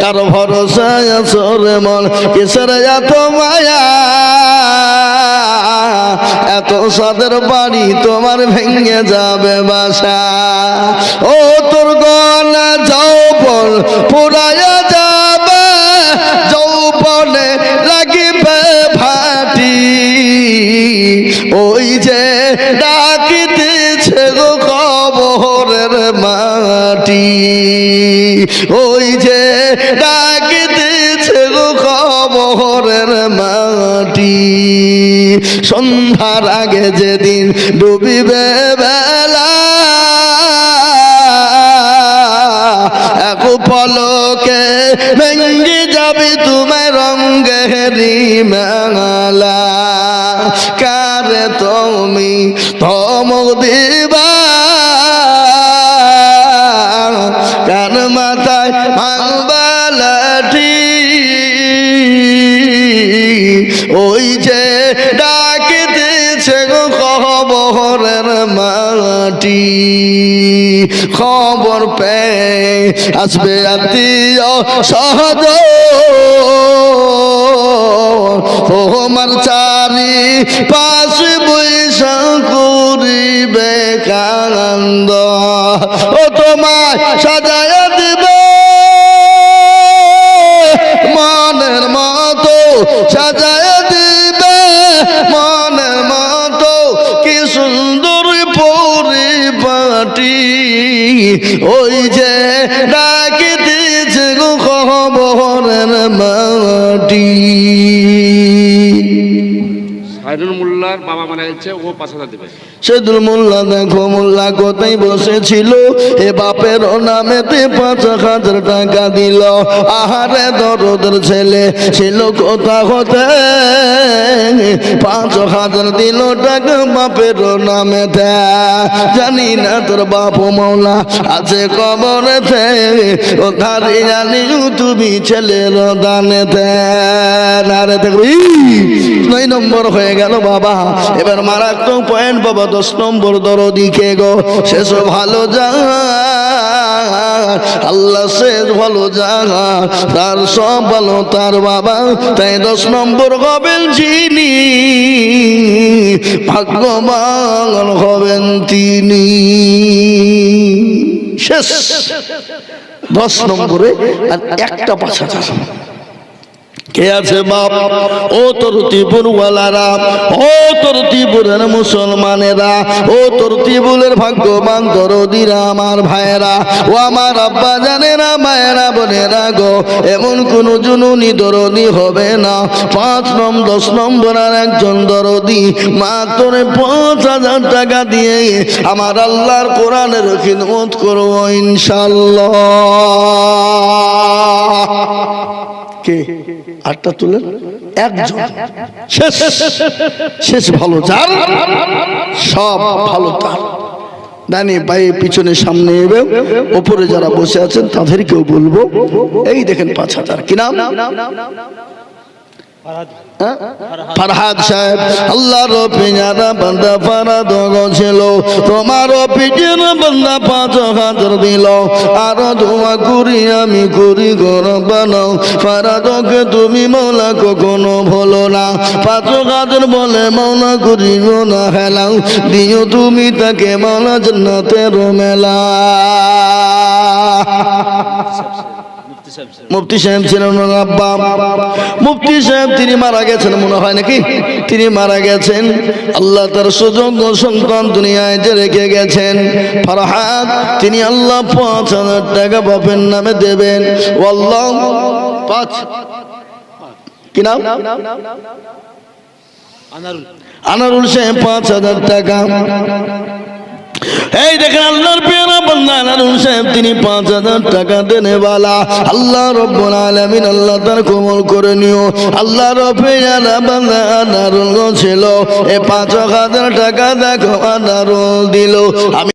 কার ভরসায় আছো রে মন কিসের এত মায়া এত সাদের বাড়ি তোমার ভেঙে যাবে বাসা ও তোর গলা যৌবন পুরায়া যাবে যৌবনে লাগিবে ভাটি ওই যে ডাকিতেছে গো কবরের মাটি ওই যে ডাকিতেছে গো কবরের মাটি সন্ধ্যার আগে যেদিন ডুবিবে বেলা এক পলকে ভেঙে যাবে তোমার রঙেরি মেলা কারে তুমি ধমক দিবা কার মাথায় ভাঙবা লাঠি ওই যে ডাকিতেছে গো কবরের মাটি খবর পেয়ে আসবে আত্মীয় সহজ তোমার চারি পাশে বৈশা করিবে কানন্দ ও তোমায় সাজায় দিবে মনের মতো সাজায় দিবে মনের মতো কি সুন্দর পরিপাটি ওই যে ডাকিতেছে গো কবরের মাটি সাইদুল মোল্লার বাবা মারা গেছে ও ৫,০০০ দেবে সাইদুল মোল্লা দেখো মোল্লা কোথায় বসেছিল এ বাপের নামেতে ৫,০০০ টাকা দিল আহারে দরদের ছেলে ছিল কোথা হতে ৫,০০০ দিল টাকা বাপের নামেতে জানি না তোর বাপ মৌলা আছে কবরেতে ও ধারে জানি তুমি ছেলের দানেতে নারে দেখবি ৯ নম্বর হয়ে গেল বাবা এবার মারাত্মক পয়েন্ট বাবা ১০ নম্বর দরদি কে গো শেষ ভালো জাগা আল্লাহ শেষ ভালো জাগা তার সব ভালো তার বাবা তাই ১০ নম্বর হবেন যিনি ভাগ্যবান হবেন তিনি শেষ ১০ নম্বরে আর একটা ৫,০০০ কে আছে বাপ ও তোর ত্রিপুরওয়ালারা ও তোর ত্রিপুরের মুসলমানেরা ও তোর ত্রিপুরের ভাগ্যবান দরদিরা আমার ভাইয়েরা ও আমার আব্বা জানেরা মায়েরা বোনেরা গো এমন কোন জুনুনি দরদি হবে না ৫ নম্বর ১০ নম্বর আর একজন দরদি মাত্র ৫,০০০ টাকা দিয়ে আমার আল্লাহর কোরআনের খিদমত করবো ইনশাআল্লাহ কে আটটা তুলেন একজন শেষ শেষ ভালো যার সব ভালো তার দানি ভাই পিছনে সামনে এবে ওপরে যারা বসে আছেন তাদেরকেও বলবো এই দেখেন ৫,০০০ কি নাম ফরহাদ সাহেব আল্লাহর পিয়ারা বান্দা ফরহাদ ছিল তোমার পিজের বান্দা ৫,০০০ দিল আর দোয়া করি আমি করি ঘর বানাও ফরহাদকে তুমি মওলা কখনো ভুলো না ৫,০০০ বলে মওলা করিও না হেলাও দিও তুমি তাকে মওলা জান্নাতের মেলা মুফতি সাহেব ছিলেন আব্বা মুফতি সাহেব তিনি মারা গেছেন মনে হয় নাকি তিনি মারা গেছেন আল্লাহ তার সুযোগ্য সন্তান দুনিয়ায় যে রেখে গেছেন ফরহাদ তিনি আল্লাহ ৫,০০০ টাকা বাপের নামে দেবেন আল্লাহ ৫ কি নাম আনারুল সাহেব ৫,০০০ টাকা এই দেখেন আল্লাহর পেয়ারা বান্দা আনারুল সাহেব তিনি ৫,০০০ টাকা দেনেওয়ালা আল্লাহ রব্বুল আলামিন আল্লাহ তার কবুল করে নিও আল্লাহর পেয়ারা বান্দা আনারুল ছিল এই ৫,০০০ টাকা দেখো আনারুল দিল আমি